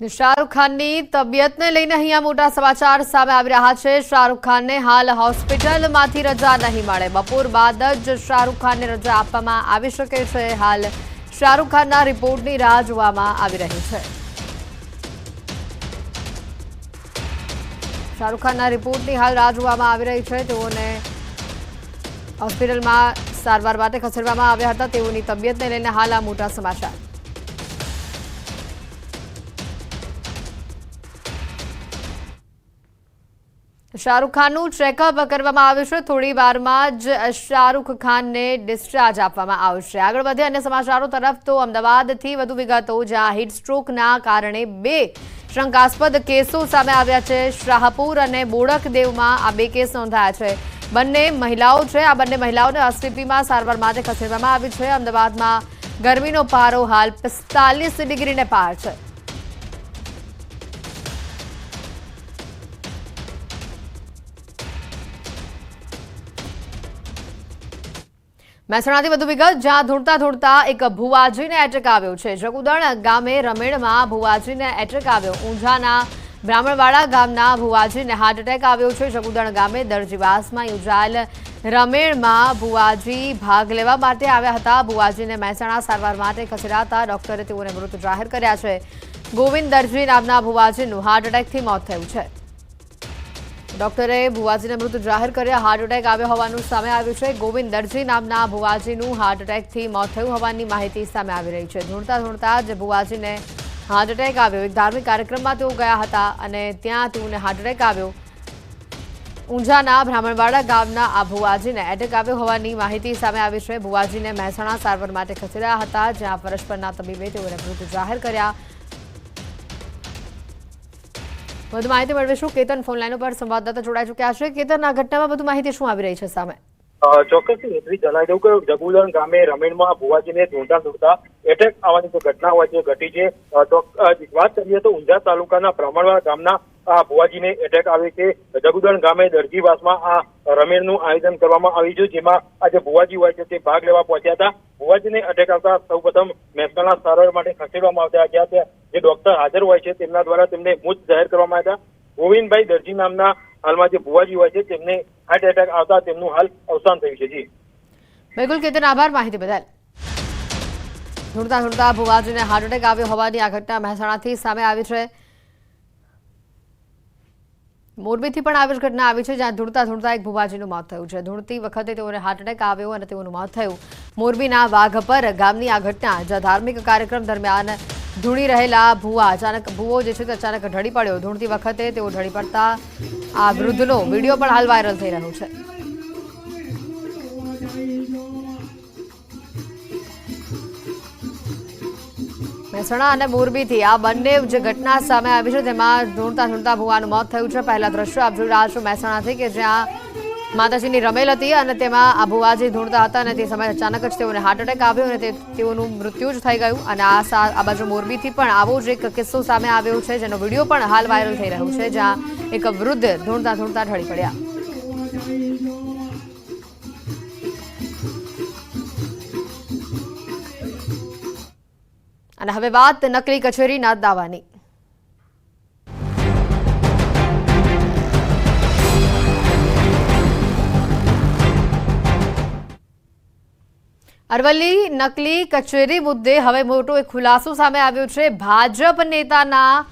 શાહરુખ ખાનની તબિયતને લઈને અહીંયા મોટા સમાચાર સામે આવી રહ્યા છે। શાહરુખ ખાનને હાલ હોસ્પિટલમાંથી રજા નહીં મળે। બપોર બાદ જ શાહરુખ ખાનને રજા આપવામાં આવી શકે છે। હાલ શાહરુખ ખાનના રિપોર્ટની રાહ જોવામાં આવી રહી છે। શાહરુખ ખાનના રિપોર્ટની હાલ રાહ જોવામાં આવી રહી છે। તેઓને હોસ્પિટલમાં સારવાર માટે ખસેડવામાં આવ્યા હતા। તેઓની તબિયતને લઈને હાલ આ મોટા સમાચાર। શાહરુખ ખાનનું ચેકઅપ કરવામાં આવ્યું છે। થોડી વારમાં જ શાહરુખ ખાનને ડિસ્ચાર્જ આપવામાં આવશે। આગળ વધે અન્ય સમાચારો તરફ તો અમદાવાદથી વધુ વિગતો, જ્યાં હીટ સ્ટ્રોકના કારણે 2 શંકાસ્પદ કેસો સામે આવ્યા છે। શાહપુર અને બોડકદેવમાં આ 2 કેસ નોંધાયા છે। બંને મહિલાઓ છે। આ બંને મહિલાઓને એસવીપીમાં સારવાર માટે ખસેડવામાં આવી છે। અમદાવાદમાં ગરમીનો પારો હાલ 45 ડિગ્રીને પાર છે। મહેસાણાથી વધુ વિગત, જ્યાં ધૂળતા એક ભુવાજીને એટેક આવ્યો છે। જગુદણ ગામે રમેણમાં ભુવાજીને એટેક આવ્યો। ઊંઝાના બ્રાહ્મણવાડા ગામના ભુવાજીને હાર્ટ એટેક આવ્યો છે। જગુદણ ગામે દરજીવાસમાં યોજાયેલ રમેણમાં ભુવાજી ભાગ લેવા માટે આવ્યા હતા। ભુવાજીને મહેસાણા સારવાર માટે ખસેડાતા ડોક્ટરે તેઓને મૃત જાહેર કર્યા છે। ગોવિંદ દરજી નામના ભુવાજીનું હાર્ટ એટેકથી મોત થયું છે। ડોક્ટરે ભુવાજીને મૃત જાહેર કર્યા। હાર્ટ એટેક આવ્યો હોવાનું સામે આવ્યું છે। ગોવિંદ દરજી નામના ભુવાજીનું હાર્ટ એટેકથી મોત થયું હોવાની માહિતી સામે આવી રહી છે। ધૂળતા જ ભુવાજીને હાર્ટ એટેક આવ્યો। એક ધાર્મિક કાર્યક્રમમાં તેઓ ગયા હતા અને ત્યાં તેઓને હાર્ટ એટેક આવ્યો। ઊંઝાના બ્રાહ્મણવાડા ગામના આ ભુવાજીને એટેક આવ્યો હોવાની માહિતી સામે આવી છે। ભુવાજીને મહેસાણા સારવાર માટે ખસેડ્યા હતા, જ્યાં ફરજ પરના તબીબે તેઓને મૃત જાહેર કર્યા। વધુ માહિતી મેળવીશું। કેતન ફોનલાઈન પર સંવાદદાતા જોડાઈ ચૂક્યા છે। કેતન, આ ઘટનામાં વધુ માહિતી શું આવી રહી છે સામે? ચોક્કસથી જણાવી દઉં કે જગુદણ ગામે રમેણમાં ભુવાજીને ધૂળતા એટેક આવવાની જે ઘટના હોય છે ઘટી છે। તો વાત કરીએ તો ઊંઝા તાલુકાના બ્રાહ્મણવાડા ગામના આ ભુવાજીને એટેક આવ્યો છે। જગુદણ ગામે દરજીવાસમાં આ રમેણનું આયોજન કરવામાં આવ્યું છે, જેમાં આ જે ભુવાજી હોય છે તે ભાગ લેવા પહોંચ્યા હતા। ભુવાજીને એટેક આવતા સૌપ્રથમ મહેસાણા સારવાર માટે ખસેડવામાં આવ્યા હતા, જ્યાં જે ડોક્ટર હાજર હોય છે તેમના દ્વારા તેમને મૃત જાહેર કરવામાં આવ્યા હતા। ગોવિંદભાઈ દરજી નામના હાલમાં જે ભુવાજી હોય છે તેમને હાર્ટ એટેક આવતા તેમનું હાલ અવસાન થયું છે। જી બિલકુલ કેતન, આભાર માહિતી બદલ। ધૂળતા ભુવાજીને હાર્ટ એટેક આવ્યો હોવાની આ ઘટના મહેસાણાથી સામે આવી છે। મોરબીથી પણ આવી જ ઘટના આવી છે, જ્યાં ધૂળતા એક ભુવાજીનું મોત થયું છે। ધૂળતી વખતે તેઓને હાર્ટ એટેક આવ્યો અને તેઓનું મોત થયું। મોરબીના વાઘપર ગામની આ ઘટના, જ્યાં ધાર્મિક કાર્યક્રમ દરમિયાન ધૂણી રહેલા ભુવો જે છે તે અચાનક ઢળી પડ્યો। ધૂણતી વખતે તેઓ ઢળી પડતા આ વૃદ્ધનો વિડીયો પણ હાલ વાયરલ થઈ રહ્યો છે। મહેસાણા અને મોરબીથી આ બંને જે ઘટના સામે આવી છે તેમાં ધૂણતા ભુવાનું મોત થયું છે। પહેલા દ્રશ્યો આપ જોઈ રહ્યા છો મહેસાણાથી, કે જ્યાં માતાજીની રમેલ હતી અને તેમાં આ ભુવાજી ધૂણતા હતા અને તે સમયે અચાનક જ તેઓને હાર્ટ એટેક આવ્યો અને તેઓનું મૃત્યુ જ થઈ ગયું। અને આ બાજુ મોરબીથી પણ આવો જ એક કિસ્સો સામે આવ્યો છે, જેનો વિડીયો પણ હાલ વાયરલ થઈ રહ્યો છે, જ્યાં એક વૃદ્ધ ધૂણતા ઢળી પડ્યા। અને હવે વાત નકલી કચેરીના દાવાની। અરવલ્લી નકલી કચેરી મુદ્દે હવે મોટો એક ખુલાસો સામે આવ્યો છે। ભાજપ નેતાના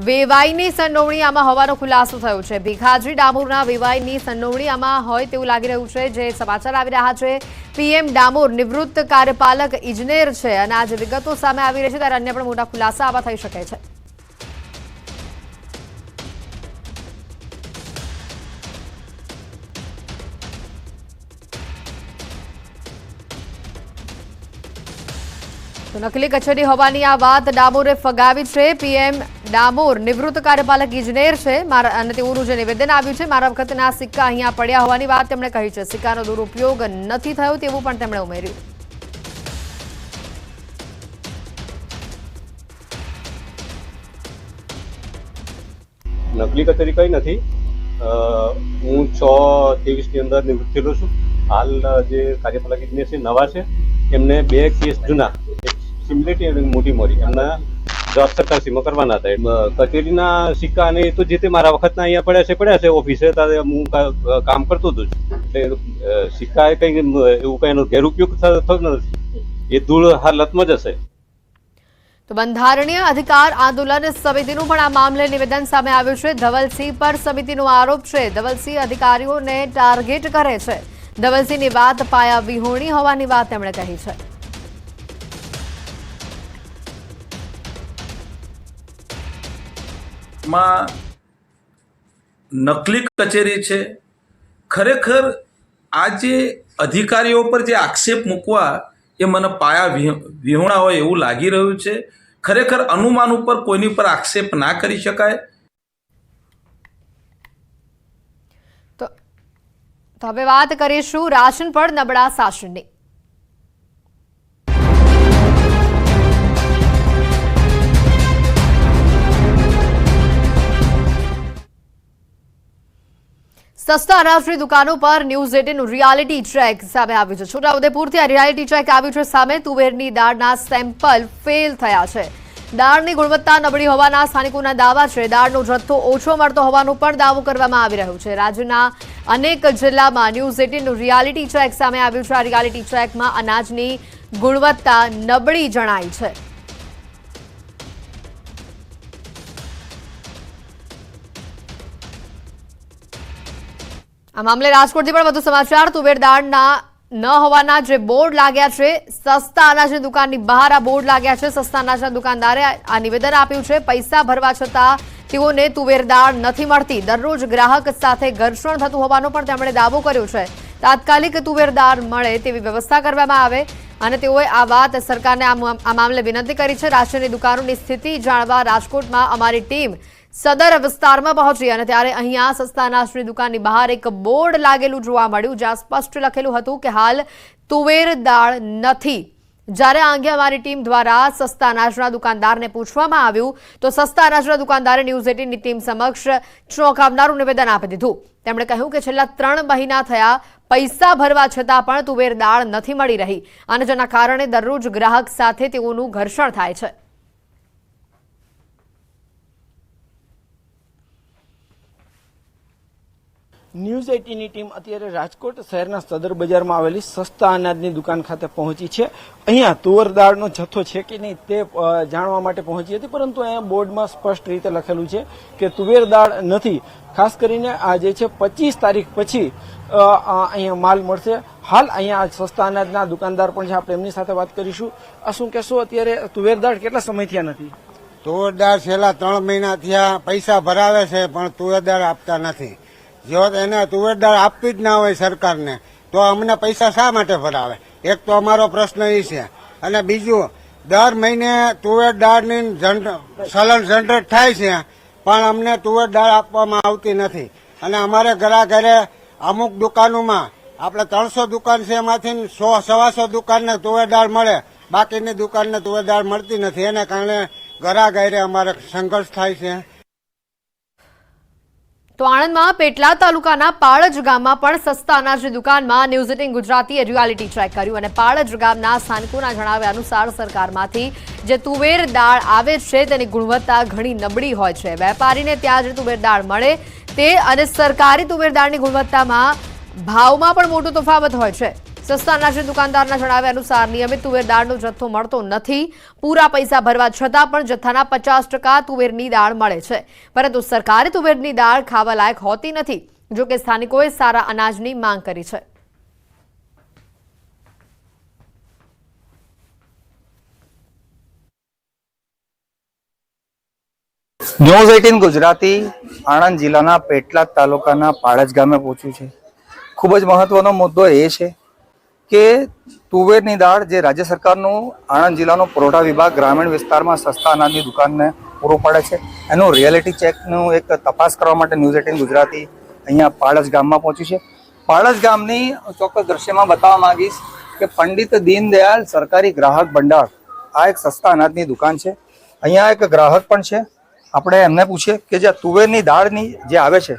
વેવાઈની સંડોવણી આમાં હોવાનો ખુલાસો થયો છે। ભીખાજી ડામોરના વેવાઈની સંડોવણી આમાં હોય તેવું લાગી રહ્યું છે। જે સમાચાર આવી રહ્યા છે, પીએમ ડામોર નિવૃત્ત કાર્યપાલક ઇજનેર છે અને આ જે વિગતો સામે આવી રહી છે ત્યારે અન્ય પણ મોટા ખુલાસા આવા થઈ શકે છે। તો નકલી કચેરી હોવાની આ વાત ડામોરે ફગાવી છે। પીએમ ડામોર નિવૃત્ત કાર્યપાલક ઇજનેર છે અને તેઓનું જે નિવેદન આવ્યું છે, મારા વખતના સિક્કા અહીંયા પડ્યા હોવાની વાત તેમણે કહી છે। સિક્કાનો દુરુપયોગ નથી થયો તેવું પણ તેમણે ઉમેર્યું। નકલી કચેરી કઈ નથી। હું 6/23 ની અંદર નિવૃત્ત થયેલો છું। હાલ જે કાર્યપાલક ઇજનેર છે નવા છે, એમને 2 કેસ જૂના, સિમ્યુલેટી અને મોટી મોરી, એમના સરકારશ્રીમાં કરવાના હતા. કચેરીના સિક્કા અને એ તો જે તે મારા વખતના અહીંયા પડ્યા છે ઓફિસે, ત્યારે હું કામ કરતો હતો. એટલે સિક્કા કઈ એવું કઈ એનો ગેરઉપયોગ થતો નથી, એ ધૂળ હાલતમાં જ હશે. તો બંધારણીય અધિકાર આંદોલન સમિતિનું પણ આ મામલે નિવેદન સામે આવ્યું છે. ધવલસિંહ પર સમિતિનો આરોપ છે. ધવલસિંહ અધિકારીઓને ટાર્ગેટ કરે છે. ધવલસિંહની વાત પાયા વિહોણી હોવાની વાત તેમણે કહી છે. માં નકલી કચેરી છે. ખરેખર આ જે અધિકારીઓ પર જે આક્ષેપ મૂકવા એ મને પાયા વિહોણા હોય એવું લાગી રહ્યું છે. ખરેખર અનુમાન ઉપર કોઈની પર આક્ષેપ ના કરી શકાય. તો હવે વાત કરીશું રાશન પર નબળા શાસનની. સસ્તા અનાજની દુકાનો પર ન્યૂઝ 18 રિયાલિટી ચેક સામે આવ્યું છે. છોટાઉદેપુરથી આ રિયાલિટી ચેક આવ્યું છે સામે. તુવેરની દાળના સેમ્પલ ફેલ થયા છે. દાળની ગુણવત્તા નબળી હોવાના સ્થાનિકોના દાવા છે. દાળનો જથ્થો ઓછો મળતો હોવાનો પણ દાવો કરવામાં આવી રહ્યો છે. રાજ્યના અનેક જિલ્લામાં ન્યૂઝ 18 રિયાલિટી ચેક સામે આવ્યું છે. આ રિયાલિટી ચેકમાં અનાજની ગુણવત્તા નબળી જણાઈ છે. આ મામલે રાજકોટથી પણ વધુ સમાચાર. તુવેર દાળના ન હોવાના જે બોર્ડ લાગ્યા છે, સસ્તા અનાજની દુકાનની બહાર આ બોર્ડ લાગ્યા છે. સસ્તા અનાજના દુકાનદારે આ નિવેદન આપ્યું છે. પૈસા ભરવા છતાં તેઓને તુવેર દાળ નથી મળતી. દરરોજ ગ્રાહક સાથે ઘર્ષણ થતું હોવાનો પણ તેમણે દાવો કર્યો છે. તાત્કાલિક તુવેર દાળ મળે તેવી વ્યવસ્થા કરવામાં આવે અને તેઓએ આ વાત સરકારને આ મામલે વિનંતી કરી છે. રાશનની દુકાનોની સ્થિતિ જાણવા રાજકોટમાં અમારી ટીમ સદર વિસ્તારમાં પહોંચી અને ત્યારે અહીંયા સસ્તા અનાજની દુકાનની બહાર એક બોર્ડ લાગેલું જોવા મળ્યું, જ્યાં સ્પષ્ટ લખેલું હતું કે હાલ તુવેર દાળ નથી. જ્યારે આ અંગે અમારી ટીમ દ્વારા સસ્તા અનાજના દુકાનદારને પૂછવામાં આવ્યું તો સસ્તા અનાજના દુકાનદારે ન્યૂઝ 18ની ટીમ સમક્ષ ચોંકાવનારું નિવેદન આપી દીધું. તેમણે કહ્યું કે છેલ્લા 3 મહિના થયા પૈસા ભરવા છતાં પણ તુવેર દાળ નથી મળી રહી અને જેના કારણે દરરોજ ગ્રાહક સાથે તેઓનું ઘર્ષણ થાય છે. ન્યૂઝ 18ની ટીમ અત્યારે રાજકોટ શહેરના સદર બજારમાં આવેલી સસ્તા અનાજની દુકાન ખાતે પહોંચી છે. અહીંયા તુવેર દાળનો જથ્થો છે કે નહીં તે જાણવા માટે પહોંચી હતી, પરંતુ અહીંયા બોર્ડમાં સ્પષ્ટ રીતે લખેલું છે કે તુવેર દાળ નથી. ખાસ કરીને આ જે છે 25 તારીખ પછી અહીંયા માલ મળશે. હાલ અહીંયા સસ્તા અનાજના દુકાનદાર પણ છે, આપણે એમની સાથે વાત કરીશું. આ શું કહેશો, અત્યારે તુવેર દાળ કેટલા સમય થયા નથી? તુવેર દાળ છેલ્લા 3 મહિના થયા પૈસા ભરાવે છે પણ તુવેર દાળ આપતા નથી. જો એને તુવેર દાળ આપવી જ ના હોય સરકારને તો અમને પૈસા શા માટે ભરાવે? એક તો અમારો પ્રશ્ન એ છે. અને બીજું, દર મહિને તુવેર દાળની ચલણ જનરેટ થાય છે પણ અમને તુવેર દાળ આપવામાં આવતી નથી. અને અમારે ઘરે અમુક દુકાનોમાં આપણે 300 દુકાન છે, એમાંથી 100-125 દુકાનને તુવેર દાળ મળે, બાકીની દુકાનને તુવેર દાળ મળતી નથી. એને કારણે ઘરે અમારે સંઘર્ષ થાય છે. તો આણંદમાં પેટલાદ તાલુકાના પાળજ ગામમાં પણ સસ્તા અનાજની દુકાનમાં ન્યૂઝ 18 ગુજરાતીએ રિયાલિટી ચેક કર્યું અને પાળજ ગામના સ્થાનિકોના જણાવ્યા અનુસાર સરકારમાંથી જે તુવેર દાળ આવે છે તેની ગુણવત્તા ઘણી નબળી હોય છે. વેપારીને ત્યાં જે તુવેર દાળ મળે તે અને સરકારી તુવેર દાળની ગુણવત્તામાં ભાવમાં પણ મોટો તફાવત હોય છે. સસ્તા અનાજની દુકાનદારના જણાવ્યા અનુસાર નિયમિત તુવેર દાળનો જથ્થો મળતો નથી. પૂરા પૈસા ભરવા છતાં પણ જથ્થાના 50% તુવેરની દાળ મળે છે, પરંતુ સરકારી તુવેરની દાળ ખાવા લાયક હોતી નથી. જો કે સ્થાનિકોએ સારા અનાજની માંગ કરી છે. ન્યૂઝ 18 ગુજરાતી આણંદ જિલ્લાના પેટલાદ તાલુકાના પાળજ ગામે પહોંચ્યું છે. ખૂબ જ મહત્વનો મુદ્દો એ છે કે તુવેરની દાળ જે રાજ્ય સરકારનું આણંદ જિલ્લાનો પુરવઠા વિભાગ ગ્રામીણ વિસ્તારમાં સસ્તા અનાજની દુકાનને પૂરું પાડે છે, એનું રિયાલિટી ચેકનું એક તપાસ કરવા માટે ન્યૂઝ 18 ગુજરાતી અહીંયા પાળજ ગામમાં પહોંચ્યું છે. પાળજ ગામની ચોક્કસ દ્રશ્યમાં બતાવવા માંગીશ કે પંડિત દીનદયાળ સરકારી ગ્રાહક ભંડાર આ એક સસ્તા અનાજની દુકાન છે. અહીંયા એક ગ્રાહક પણ છે, આપણે એમને પૂછીએ કે જે તુવેરની દાળની જે આવે છે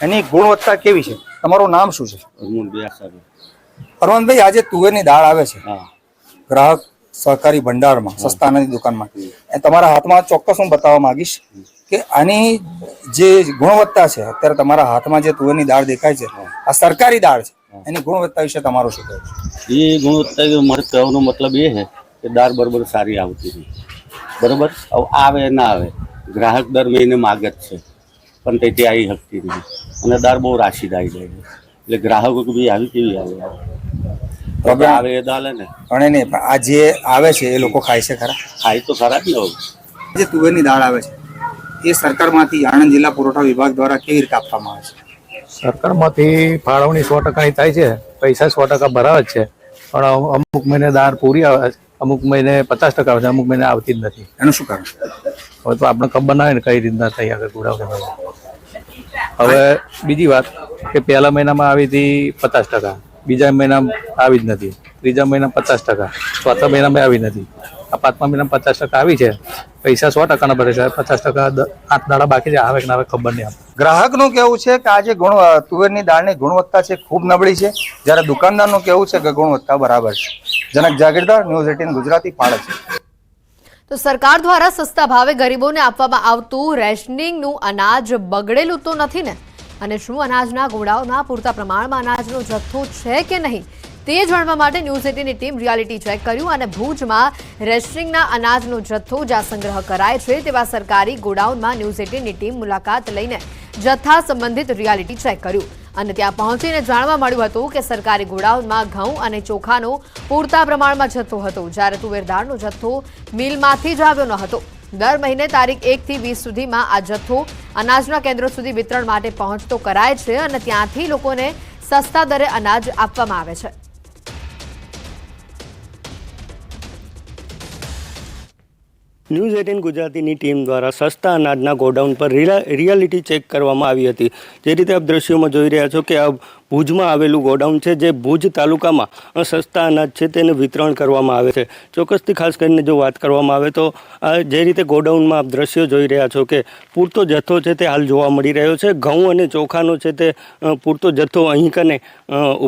એની ગુણવત્તા કેવી છે. તમારું નામ શું છે? અરવંતભાઈ, આજે તુવેરની દાળ આવે છે, ગ્રાહક સહકારી ભંડારમાં સસ્તા અનાજની દુકાનમાં એ તમારા હાથમાં ચોક્કસ હું બતાવવા માંગીશ કે આની જે ગુણવત્તા છે, અત્યારે તમારા હાથમાં જે તુવેરની દાળ દેખાય છે આ સરકારી દાળ છે, એની ગુણવત્તા વિશે તમારું શું કહેવું છે? એ ગુણવત્તા મારે કહેવાનો મતલબ એ છે કે દાળ બરોબર સારી આવતી નથી, બરોબર. હવે આવે ના આવે, ગ્રાહક દર મહિને માગે જ છે પણ તેથી આવી શકતી નથી અને દાળ બહુ રાશિદ આવી જાય છે, એટલે ગ્રાહકો બી આવી કેવી આવે આવે એ દાળ ને પણ નહીં, આ જે આવે છે એ લોકો ખાય છે ખરા? ખાય તો ખરા જ ને. જે તુવેરની દાળ આવે છે એ સરકારમાંથી આણંદ જિલ્લા પુરવઠા વિભાગ દ્વારા કેવી રીતે આપવામાં આવે છે? સરકારમાંથી ફાળવણી 100%ની થાય છે, પૈસા 100% ભરાવે જ છે, પણ અમુક મહિને દાળ પૂરી આવે છે, અમુક મહિને 50% આવે છે, અમુક મહિને આવતી જ નથી. એનું શું કારણ? હવે તો આપણે ખબર ના હોય ને કઈ રીતના થઈ આગળ ગુડાવ. હવે બીજી વાત કે પહેલા મહિનામાં આવી હતી 50%, બીજા મહિનામાં આવી જ નથી, ત્રીજા મહિનામાં 50%, ચોથા મહિનામાં આવી નથી, આ પાંચમા મહિનામાં 50% આવી છે. પૈસા 100% ભરે છે, 50% 8 દાડા બાકી છે, આવે કે ના આવે ખબર નહીં. ગ્રાહકનું કેવું છે કે આ જે તુવેરની દાળની ગુણવત્તા છે ખૂબ નબળી છે, જ્યારે દુકાનદારનું કેવું છે કે ગુણવત્તા બરાબર છે. જનક જાગીરદાર, ન્યૂઝ 18 ગુજરાતી, પાળજ. તો સરકાર દ્વારા સસ્તા ભાવે ગરીબોને આપવામાં આવતું રેશનિંગનું અનાજ બગડેલું તો નથી ને? અને શું અનાજના ગોડાઉનમાં પૂરતા પ્રમાણમાં અનાજનો જથ્થો છે કે નહીં તે જાણવા માટે ન્યૂઝ 18ની ટીમ રિયાલિટી ચેક કર્યું અને ભુજમાં રેશનિંગના અનાજનો જથ્થો જ્યાં સંગ્રહ કરાય છે તેવા સરકારી ગોડાઉનમાં ન્યૂઝ 18ની ટીમ મુલાકાત લઈને જથ્થા સંબંધિત રિયાલિટી ચેક કર્યું અને ત્યાં પહોંચીને જાણવા મળ્યું હતું કે સરકારી ગોડાઉનમાં ઘઉં અને ચોખાનો પૂરતા પ્રમાણમાં જથ્થો હતો, જ્યારે તુવેર દાળનો જથ્થો મિલમાંથી જ આવ્યો ન હતો. દર મહિને તારીખ 1 થી 20 સુધીમાં આ જથ્થો અનાજના કેન્દ્રો સુધી વિતરણ માટે પહોંચતો કરાય છે અને ત્યાંથી લોકોને સસ્તા દરે અનાજ આપવામાં આવે છે. ન્યૂઝ 18 ગુજરાતીની ટીમ દ્વારા સસ્તા અનાજના ગોડાઉન પર રિયાલિટી ચેક કરવામાં આવી હતી. જે રીતે આપ દ્રશ્યોમાં જોઈ રહ્યા છો કે આ ભુજમાં આવેલું ગોડાઉન છે, જે ભુજ તાલુકામાં સસ્તા અનાજ છે તેને વિતરણ કરવામાં આવે છે. ચોક્કસથી ખાસ કરીને જો વાત કરવામાં આવે તો જે રીતે ગોડાઉનમાં આપ દ્રશ્યો જોઈ રહ્યા છો કે પૂરતો જથ્થો છે તે હાલ જોવા મળી રહ્યો છે. ઘઉં અને ચોખાનો છે તે પૂરતો જથ્થો અહીં કને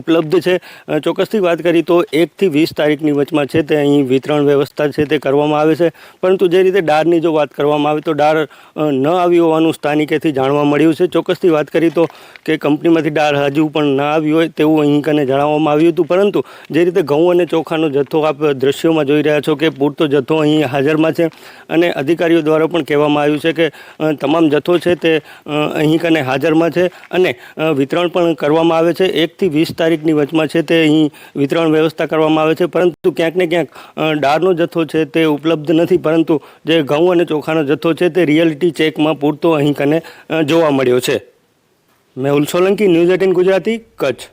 ઉપલબ્ધ છે. ચોક્કસથી વાત કરી તો 1 થી 20 તારીખની વચમાં છે તે અહીં વિતરણ વ્યવસ્થા છે તે કરવામાં આવે છે. પરંતુ જે રીતે દાળની જો વાત કરવામાં આવે તો દાળ ન આવી હોવાનું સ્થાનિકેથી જાણવા મળ્યું છે. ચોક્કસથી વાત કરી તો કે કંપનીમાંથી દાળ હજુ પણ ના આવી હોય તેવું અહીં કને જણાવવામાં આવ્યું હતું. પરંતુ જે રીતે ઘઉં અને ચોખાનો જથ્થો આપ દ્રશ્યોમાં જોઈ રહ્યા છો કે પૂરતો જથ્થો અહીં હાજરમાં છે અને અધિકારીઓ દ્વારા પણ કહેવામાં આવ્યું છે કે તમામ જથ્થો છે તે અહીં કને હાજરમાં છે અને વિતરણ પણ કરવામાં આવે છે. 1 થી 20 તારીખની વચમાં છે તે અહીં વિતરણ વ્યવસ્થા કરવામાં આવે છે. પરંતુ ક્યાંક ને ક્યાંક દાળનો જથ્થો છે તે ઉપલબ્ધ નથી, પરંતુ જે ઘઉં અને ચોખાનો જથ્થો છે તે રિયાલિટી ચેકમાં પૂરતો અહીં કને જોવા મળ્યો છે. મેહુલ સોલંકી, ન્યૂઝ 18 ગુજરાતી, કચ્છ.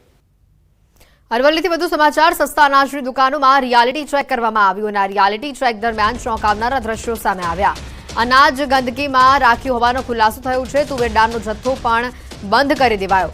અરવલ્લીથી વધુ સમાચાર. સસ્તા અનાજની દુકાનોમાં રિયાલિટી ચેક કરવામાં આવ્યું અને આ રિયાલિટી ચેક દરમિયાન ચોંકાવનારા દ્રશ્યો સામે આવ્યા. અનાજ ગંદકીમાં રાખ્યું હોવાનો ખુલાસો થયો છે. તુવેર દાળનો જથ્થો પણ બંધ કરી દેવાયો.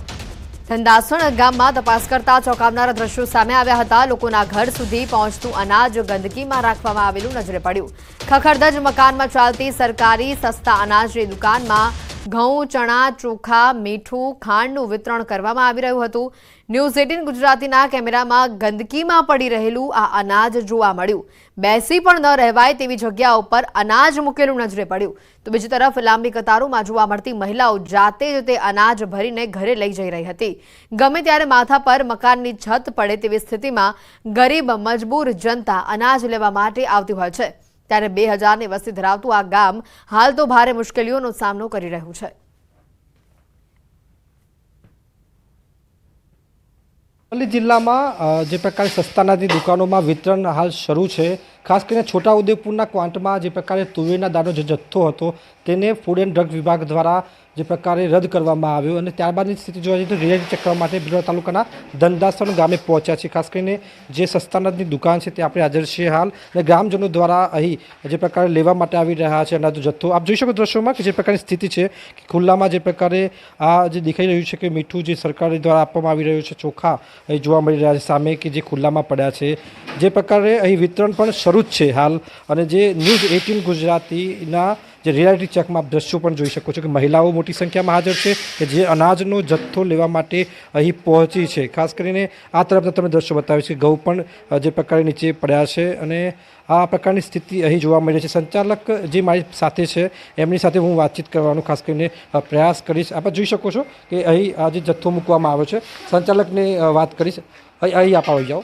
ધંધાસણ ગામમાં તપાસ કરતા ચોંકાવનારા દ્રશ્યો સામે આવ્યા હતા. લોકોના ઘર સુધી પહોંચતું અનાજ ગંદકીમાં રાખવામાં આવેલું નજરે પડ્યું. ખખડધજ મકાનમાં ચાલતી સરકારી સસ્તા અનાજની દુકાનમાં ઘઉં, ચણા, ચોખા, મીઠું, ખાંડનું વિતરણ કરવામાં આવી રહ્યું હતું. ન્યૂઝ 18 ગુજરાતીના કેમેરામાં ગંદકીમાં પડી રહેલું આ અનાજ જોવા મળ્યું. બેસી પણ ન રહેવાય તેવી જગ્યાઓ પર અનાજ મૂકેલું નજરે પડ્યું. તો બીજી તરફ લાંબી કતારોમાં જોવા મળતી મહિલાઓ જાતે જ તે અનાજ ભરીને ઘરે લઈ જઈ રહી હતી. ગમે ત્યારે માથા પર મકાનની છત પડે તેવી સ્થિતિમાં ગરીબ મજબૂર જનતા અનાજ લેવા માટે આવતી હોય છે. ત્યારે 2000ની વસ્તી ધરાવતું આ ગામ હાલ તો ભારે મુશ્કેલીઓનો સામનો કરી રહ્યું છે. અરવલ્લી જિલ્લામાં જે પ્રકારે સસ્તા અનાજની દુકાનોમાં વિતરણ હાલ શરૂ છે. ખાસ કરીને છોટાઉદેપુરના ક્વાંટમાં જે પ્રકારે તુવેરના દાળનો જે જથ્થો હતો તેને ફૂડ એન્ડ ડ્રગ વિભાગ દ્વારા જે પ્રકારે રદ કરવામાં આવ્યો અને ત્યારબાદની સ્થિતિ જોવા જઈએ તો રિયાલિટી ચેક કરવા માટે બિલોડા તાલુકાના ધંધાસણ ગામે પહોંચ્યા છે. ખાસ કરીને જે સસ્તા અનાજની દુકાન છે તે આપણે હાજર છીએ હાલ અને ગ્રામજનો દ્વારા અહીં જે પ્રકારે લેવા માટે આવી રહ્યા છે અનાજનો જથ્થો. આપ જોઈ શકો દ્રશ્યોમાં કે જે પ્રકારની સ્થિતિ છે કે ખુલ્લામાં જે પ્રકારે આ જે દેખાઈ રહ્યું છે કે મીઠું જે સરકાર દ્વારા આપવામાં આવી રહ્યું છે, ચોખા અહીં જોવા મળી રહ્યા છે સામે કે જે ખુલ્લામાં પડ્યા છે. જે પ્રકારે અહીં વિતરણ પણ શરૂ જ છે હાલ અને જે ન્યૂઝ 18 ગુજરાતીના જે રિયાલિટી ચેકમાં આપ દ્રશ્યો પણ જોઈ શકો છો કે મહિલાઓ મોટી સંખ્યામાં હાજર છે કે જે અનાજનો જથ્થો લેવા માટે અહીં પહોંચી છે. ખાસ કરીને આ તરફના તમે દ્રશ્યો બતાવ્યું છે, ઘઉં પણ જે પ્રકારે નીચે પડ્યા છે અને આ પ્રકારની સ્થિતિ અહીં જોવા મળી છે. સંચાલક જે મારી સાથે છે એમની સાથે હું વાતચીત કરવાનો ખાસ કરીને પ્રયાસ કરીશ. આપ જોઈ શકો છો કે અહીં આ જે જથ્થો મૂકવામાં આવ્યો છે, સંચાલકને વાત કરીશ. અહીં આપ આવી જાઓ.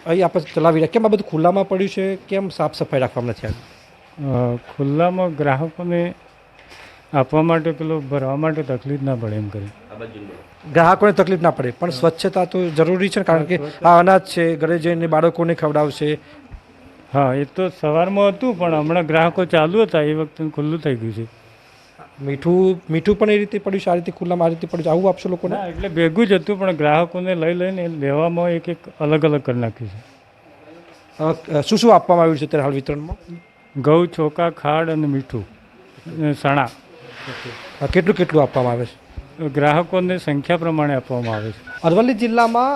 અહીં આપણે ચલાવી રહ્યા, કેમ આ બધું ખુલ્લામાં પડ્યું છે, કેમ સાફ સફાઈ રાખવામાં નથી આવી? ખુલ્લામાં ગ્રાહકોને આપવા માટે પેલો ભરવા માટે તકલીફ ના પડે એમ કરી. ગ્રાહકોને તકલીફ ના પડે, પણ સ્વચ્છતા તો જરૂરી છે કારણ કે આ અનાજ છે, ઘરે જઈને બાળકોને ખવડાવશે. હા, એ તો સવારમાં હતું પણ હમણાં ગ્રાહકો ચાલુ હતા એ વખતે ખુલ્લું થઈ ગયું છે. મીઠું પણ એ રીતે પડ્યું છે, આ રીતે ખુલ્લામાં આ રીતે પડ્યું છે, આવું આપશો લોકોને? ના, એટલે ભેગું જ હતું પણ ગ્રાહકોને લઈને લેવામાં એક અલગ અલગ કરી નાખ્યું છે. શું શું આપવામાં આવ્યું છે અત્યારે હાલ વિતરણમાં? ઘઉં, ચોખા, ખાડ અને મીઠું, ચણા. કેટલું આપવામાં આવે છે? ગ્રાહકોને સંખ્યા પ્રમાણે આપવામાં આવે છે. અરવલ્લી જિલ્લામાં